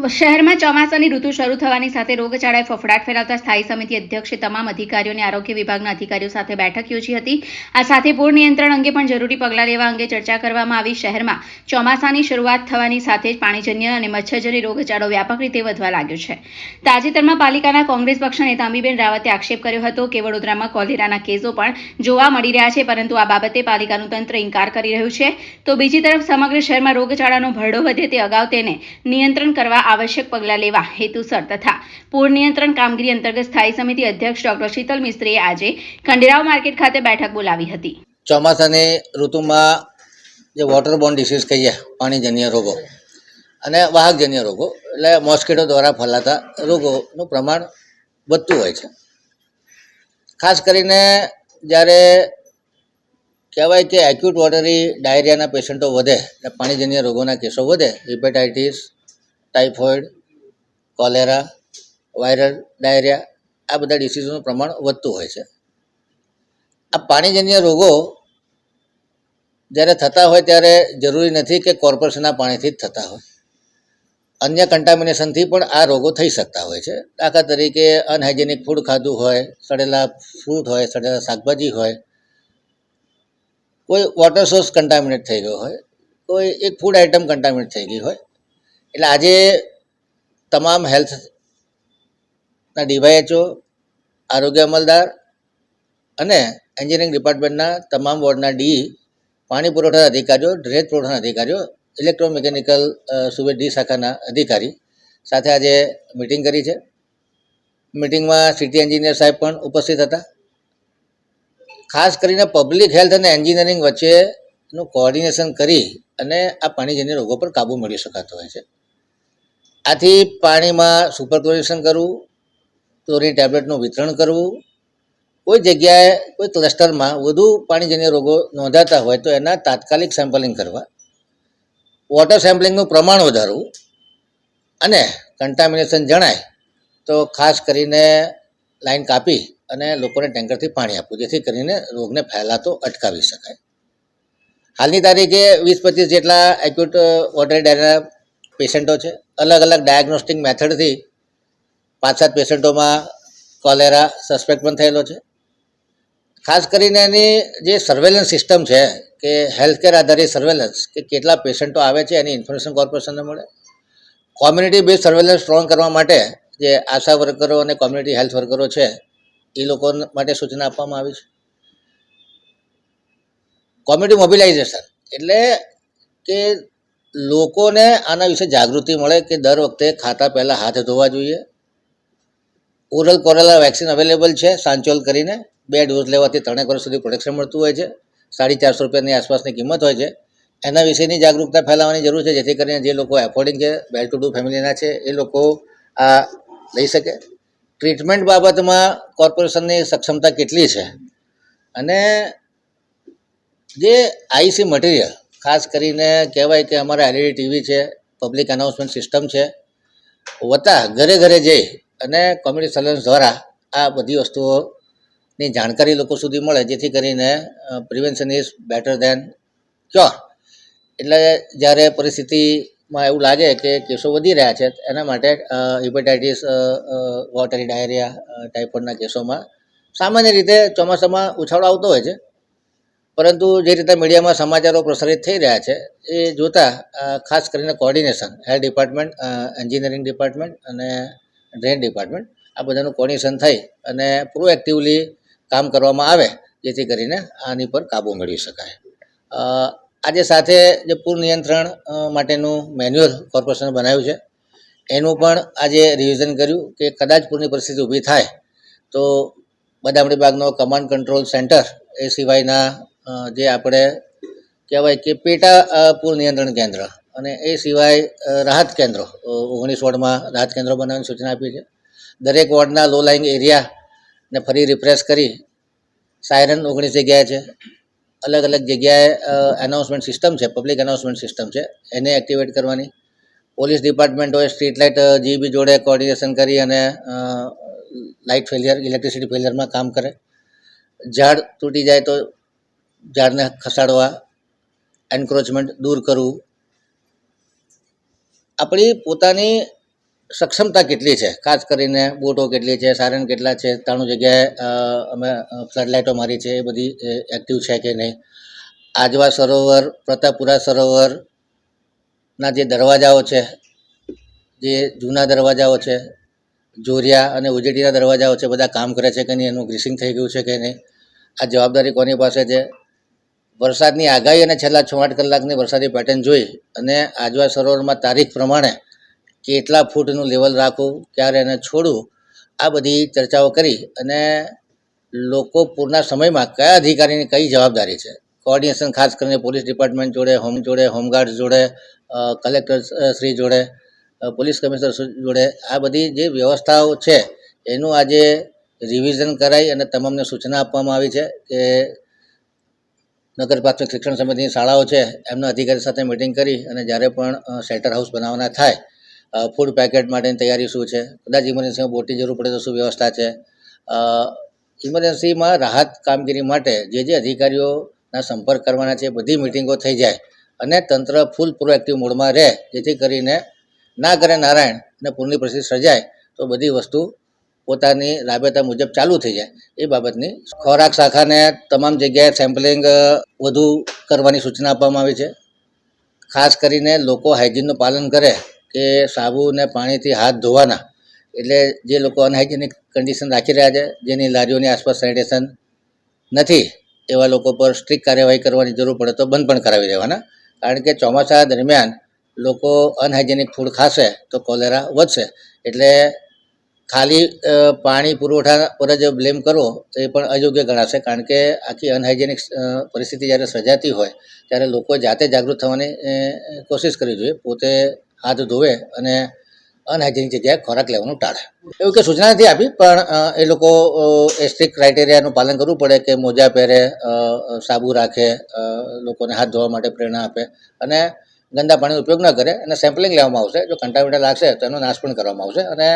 શહેરમાં ચોમાસાની ઋતુ શરૂ થવાની સાથે રોગચાળાએ ફફડાટ ફેલાવતા સ્થાયી સમિતિ અધ્યક્ષે તમામ અધિકારીઓને આરોગ્ય વિભાગના અધિકારીઓ સાથે બેઠક યોજી હતી. આ સાથે પૂર નિયંત્રણ અંગે પણ જરૂરી પગલાં લેવા અંગે ચર્ચા કરવામાં આવી. શહેરમાં ચોમાસાની શરૂઆત થવાની સાથે જ પાણીજન્ય અને મચ્છરજન્ય રોગચાળો વ્યાપક રીતે વધવા લાગ્યો છે. તાજેતરમાં પાલિકાના કોંગ્રેસ પક્ષના નેતા અંબીબેન રાવતે આક્ષેપ કર્યો હતો કે વડોદરામાં કોલેરાના કેસો પણ જોવા મળી રહ્યા છે, પરંતુ આ બાબતે પાલિકાનું તંત્ર ઇનકાર કરી રહ્યું છે. તો બીજી તરફ સમગ્ર શહેરમાં રોગચાળાનો ભરડો વધે તે અગાઉ તેને નિયંત્રણ કરવા આવશ્યક પગલાં લેવા હેતુસર તથા પૂર નિયંત્રણ કામગીરી અંતર્ગત સ્થાયી સમિતિ અધ્યક્ષ ડોક્ટર શીતલ મિસ્ત્રીએ આજે ખંડેરાવ માર્કેટ ખાતે બેઠક બોલાવી હતી. ચોમાસાની ઋતુમાં જે વોટરબોર્ન ડિસીઝ કહીએ, પાણીજન્ય રોગો અને વાહકજન્ય રોગો એટલે મોસ્કીટો દ્વારા ફેલાતા રોગોનું પ્રમાણ વધતું હોય છે. ખાસ કરીને જ્યારે કહેવાય કે એક્યુટ વોટરી ડાયરિયાના પેશન્ટો વધે એટલે પાણીજન્ય રોગોના કેસો વધે, hepatitis, typhoid, cholera, viral diarrhoea, આ બધા ડિસીઝોનું પ્રમાણ વધતું હોય છે. આ પાણીજન્ય રોગો જ્યારે થતા હોય ત્યારે જરૂરી નથી કે કોર્પોરેશનના પાણીથી જ થતા હોય. અન્ય કન્ટામિનેશનથી પણ આ રોગો થઈ શકતા હોય છે. દાખલા તરીકે અનહાઇજેનિક ફૂડ ખાધું હોય, સડેલા ફ્રૂટ હોય, સડેલા શાકભાજી હોય, કોઈ વોટર સોર્સ કન્ટામિનેટ થઈ ગયો હોય, કોઈ એક ફૂડ આઇટમ કન્ટામિનેટ થઈ ગઈ હોય. એટલે આજે તમામ હેલ્થના ડીવાયએચઓ, આરોગ્ય અમલદાર અને એન્જિનિયરિંગ ડિપાર્ટમેન્ટના તમામ વોર્ડના ડી, પાણી પુરવઠા અધિકારીઓ, ડ્રેનેજ પુરવઠાના અધિકારીઓ, ઇલેક્ટ્રોમિકેનિકલ સુબે ડી શાખાના અધિકારી સાથે આજે મિટિંગ કરી છે. મિટિંગમાં સિટી એન્જિનિયર સાહેબ પણ ઉપસ્થિત હતા. ખાસ કરીને પબ્લિક હેલ્થ અને એન્જિનિયરિંગ વચ્ચેનું કોઓર્ડિનેશન કરી અને આ પાણીજન્ય રોગો પર કાબૂ મેળવી શકાતો હોય છે. આથી પાણીમાં સુપર ક્લોરિનેશન કરવું, ક્લોરીન ટેબ્લેટનું વિતરણ કરવું, કોઈ જગ્યાએ કોઈ ક્લસ્ટરમાં વધુ પાણીજન્ય રોગો નોંધાતા હોય તો એના તાત્કાલિક સેમ્પલિંગ કરવા, વોટર સેમ્પલિંગનું પ્રમાણ વધારવું અને કન્ટામિનેશન જણાય તો ખાસ કરીને લાઈન કાપી અને લોકોને ટેન્કરથી પાણી આપવું, જેથી કરીને રોગને ફેલાતો અટકાવી શકાય. હાલની તારીખે 20-25 જેટલા એક્યુટ વોટરી ડાયરિયાના પેશન્ટો છે. અલગ અલગ ડાયગ્નોસ્ટિક મેથડથી 5-7 પેશન્ટોમાં કોલેરા સસ્પેક્ટ પણ થયેલો છે. ખાસ કરીને એની જે સર્વેલન્સ સિસ્ટમ છે કે હેલ્થકેર આધારિત સર્વેલન્સ, કે કેટલા પેશન્ટો આવે છે એની ઇન્ફોર્મેશન કોર્પોરેશનને મળે. કોમ્યુનિટી બેઝ સર્વેલન્સ સ્ટ્રોંગ કરવા માટે જે આશા વર્કરો અને કોમ્યુનિટી હેલ્થ વર્કરો છે એ લોકો માટે સૂચના આપવામાં આવી છે. કોમ્યુનિટી મોબિલાઇઝેશન એટલે કે લોકોને આના વિશે જાગૃતિ મળે કે દર વખતે ખાતા પહેલાં હાથ ધોવા જોઈએ. ઓરલ કોરેલા વેક્સિન અવેલેબલ છે સાંચોલ કરીને, 2 ડોઝ લેવાથી 3 વર્ષ સુધી પ્રોટેક્શન મળતું હોય છે. 450 રૂપિયાની આસપાસની કિંમત હોય છે. એના વિશેની જાગૃતતા ફેલાવવાની જરૂર છે, જેથી કરીને જે લોકો એફોર્ડિંગ છે, વેલ ટુ ડુ ફેમિલીના છે, એ લોકો આ લઈ શકે. ટ્રીટમેન્ટ બાબતમાં કોર્પોરેશનની સક્ષમતા કેટલી છે અને જે આઈસી મટીરિયલ, ખાસ કરીને કહેવાય કે અમારા એલઈડી ટીવી છે, પબ્લિક અનાઉન્સમેન્ટ સિસ્ટમ છે, વત્તા ઘરે ઘરે જઈ અને કોમ્યુનિટી સર્વેલન્સ દ્વારા આ બધી વસ્તુઓની જાણકારી લોકો સુધી મળે, જેથી કરીને prevention is better than cure. એટલે જ્યારે પરિસ્થિતિમાં એવું લાગે કે કેસો વધી રહ્યા છે, એના માટે હિપેટાઇટિસ, વોટરી ડાયરિયા, ટાઇફોઇડના કેસોમાં સામાન્ય રીતે ચોમાસામાં ઉછાળો આવતો હોય છે, પરંતુ જે રીતે મીડિયામાં સમાચારો પ્રસારિત થઈ રહ્યા છે એ જોતાં ખાસ કરીને coordination health department, engineering department અને ડ્રેન ડિપાર્ટમેન્ટ, આ બધાનું કોઓર્ડિનેશન થઈ અને પ્રોએક્ટિવલી કામ કરવામાં આવે, જેથી કરીને આની પર કાબૂ મેળવી શકાય. આજે સાથે જે પૂર નિયંત્રણ માટેનું મેન્યુઅલ કોર્પોરેશને બનાવ્યું છે એનું પણ આજે રિવિઝન કર્યું કે કદાચ પૂરની પરિસ્થિતિ ઊભી થાય તો બદામડી બાગનો કમાન્ડ કંટ્રોલ સેન્ટર, એ સિવાયના જે આપણે કહેવાય કે પેટા પૂર નિયંત્રણ કેન્દ્ર અને એ સિવાય રાહત કેન્દ્રો, 19 વોર્ડમાં રાહત કેન્દ્રો બનાવવાની સૂચના આપી છે. દરેક વોર્ડના લો લાઇંગ એરિયાને ફરી રિફ્રેશ કરી સાયરન 19 જગ્યાએ છે, અલગ અલગ જગ્યાએ એનાઉન્સમેન્ટ સિસ્ટમ છે, પબ્લિક એનાઉન્સમેન્ટ સિસ્ટમ છે, એને એક્ટિવેટ કરવાની. પોલીસ ડિપાર્ટમેન્ટોએ સ્ટ્રીટ લાઇટ જીબી જોડે કોઓર્ડિનેશન કરી અને લાઇટ ફેલિયર, ઇલેક્ટ્રિસિટી ફેલિયરમાં કામ કરે. ઝાડ તૂટી જાય તો ઝાડને ખસાડવા, એન્ક્રોચમેન્ટ દૂર કરવું. આપણી પોતાની સક્ષમતા કેટલી છે, ખાસ કરીને બોટો કેટલી છે, સાયરન કેટલા છે, 93 જગ્યાએ અમે ફ્લડ લાઇટો મારી છે, એ બધી એક્ટિવ છે કે નહીં. આજવા સરોવર, પ્રતાપપુરા સરોવરના જે દરવાજાઓ છે, જે જૂના દરવાજાઓ છે, જોરિયા અને ઉજેટીના દરવાજાઓ છે, બધા કામ કરે છે કે નહીં, એનું ગ્રીસિંગ થઈ ગયું છે કે નહીં. આ જવાબદારી કોની પાસે છે. વરસાદની આગાહી અને છેલ્લા 6-8 કલાકની વરસાદી પેટર્ન જોઈ અને આજવા સરોવરમાં તારીખ પ્રમાણે કેટલા ફૂટનું લેવલ રાખવું, ક્યારે એને છોડવું, આ બધી ચર્ચાઓ કરી અને લોકો પૂરના સમયમાં કયા અધિકારીની કઈ જવાબદારી છે, કોઓર્ડિનેશન ખાસ કરીને પોલીસ ડિપાર્ટમેન્ટ જોડે, હોમગાર્ડ જોડે, કલેક્ટર શ્રી જોડે, પોલીસ કમિશનર જોડે, આ બધી જે વ્યવસ્થાઓ છે એનું આજે રિવિઝન કરાઈ અને તમામને સૂચના આપવામાં આવી છે કે નગર પ્રાથમિક શિક્ષણ સમિતિની શાળાઓ છે એમના અધિકારી સાથે મિટિંગ કરી અને જ્યારે પણ શેલ્ટર હાઉસ બનાવવાના થાય, ફૂડ પેકેટ માટેની તૈયારી શું છે, કદાચ ઇમરજન્સીમાં બોટની જરૂર પડે તો શું વ્યવસ્થા છે, ઇમરજન્સીમાં રાહત કામગીરી માટે જે અધિકારીઓના સંપર્ક કરવાના છે બધી મિટિંગો થઈ જાય અને તંત્ર ફૂલ પ્રોએક્ટિવ મોડમાં રહે, જેથી કરીને ના કરે નારાયણ અને પૂરની પરિસ્થિતિ સર્જાય તો બધી વસ્તુ પોતાની રાબેતા મુજબ ચાલુ થઈ જાય. એ બાબતની ખોરાક શાખાને તમામ જગ્યાએ સેમ્પલિંગ વધુ કરવાની સૂચના આપવામાં આવી છે. ખાસ કરીને લોકો હાઇજીનનું પાલન કરે કે સાબુ ને પાણીથી હાથ ધોવાના, એટલે જે લોકો અનહાઇજીનિક કન્ડિશન રાખી રહ્યા છે, જેની લારીઓની આસપાસ સેનિટેશન નથી, એવા લોકો પર સ્ટ્રિક્ટ કાર્યવાહી કરવાની જરૂર પડે તો બંધ પણ કરાવી દેવાના. કારણ કે ચોમાસા દરમિયાન લોકો અનહાઇજીનિક ફૂડ ખાશે તો કોલેરા વધશે. એટલે ખાલી પાણી પુરવઠા પર જ બ્લેમ કરવો એ પણ અયોગ્ય ગણાશે. કારણ કે આખી અનહાઇજીનિક પરિસ્થિતિ જ્યારે સર્જાતી હોય ત્યારે લોકો જાતે જાગૃત થવાની કોશિશ કરવી જોઈએ, પોતે હાથ ધોવે અને અનહાઇજીનિક જગ્યાએ ખોરાક લેવાનું ટાળે. એવું કે સૂચના નથી આપી, પણ એ લોકો એ સ્ટ્રિક્ટ ક્રાઇટેરિયાનું પાલન કરવું પડે કે મોજા પહેરે, સાબુ રાખે, લોકોને હાથ ધોવા માટે પ્રેરણા આપે અને ગંદા પાણીનો ઉપયોગ ન કરે. અને સેમ્પલિંગ લેવામાં આવશે, જો કન્ટામિનેટ લાગશે તો એનો નાશ પણ કરવામાં આવશે અને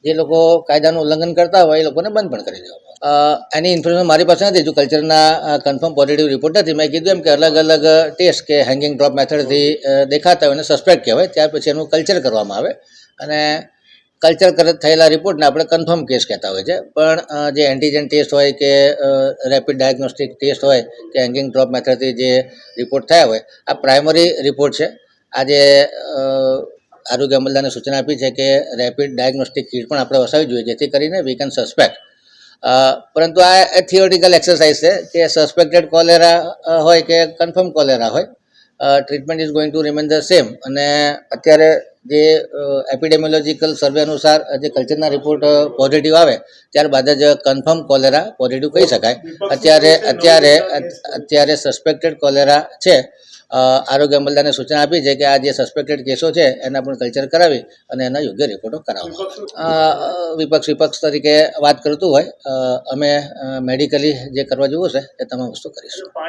જે લોકો કાયદાનું ઉલ્લંઘન કરતા હોય એ લોકોને બંધ પણ કરી દેવામાં આવશે. એની ઇન્ફોર્મેશન મારી પાસે નથી, જો કલ્ચરના કન્ફર્મ પોઝિટિવ રિપોર્ટ નથી. મેં કીધું એમ કે અલગ અલગ ટેસ્ટ કે હેંગિંગ ડ્રોપ મેથડથી દેખાતા હોય અને સસ્પેક્ટ કહેવાય, ત્યાર પછી એનું કલ્ચર કરવામાં આવે અને કલ્ચર થયેલા રિપોર્ટને આપણે કન્ફર્મ કેસ કહેતા હોય છે. પણ જે એન્ટીજન ટેસ્ટ હોય કે રેપિડ ડાયગ્નોસ્ટિક ટેસ્ટ હોય કે હેંગિંગ ડ્રોપ મેથડથી જે રિપોર્ટ થયા હોય, આ પ્રાઇમરી રિપોર્ટ છે. આજે આરોગ્ય અમલદારને સૂચના આપી છે કે રેપિડ ડાયગ્નોસ્ટિક કિટ પણ આપણે વસાવવી જોઈએ, જેથી કરીને વી કેન સસ્પેક્ટ. પરંતુ આ થિયોરિટિકલ એક્સરસાઇઝ છે કે સસ્પેક્ટેડ કોલેરા હોય કે કન્ફર્મ કોલેરા હોય, treatment is going to remain the same. અને અત્યારે જે એપિડેમિયોલોજીકલ સર્વે અનુસાર જે કલ્ચરના રિપોર્ટ પોઝિટિવ આવે ત્યારબાદ જ કન્ફર્મ કોલેરા પોઝિટિવ કહી શકાય. અત્યારે સસ્પેક્ટેડ કોલેરા છે. આરોગ્ય અમલદારને સૂચના આપી છે કે આ જે સસ્પેક્ટેડ કેસો છે એના પણ કલ્ચર કરાવી અને એના યોગ્ય રિપોર્ટો કરાવવામાં. વિપક્ષ તરીકે વાત કરતું હોય, અમે મેડિકલી જે કરવા જેવું છે એ તમામ વસ્તુ કરીશું.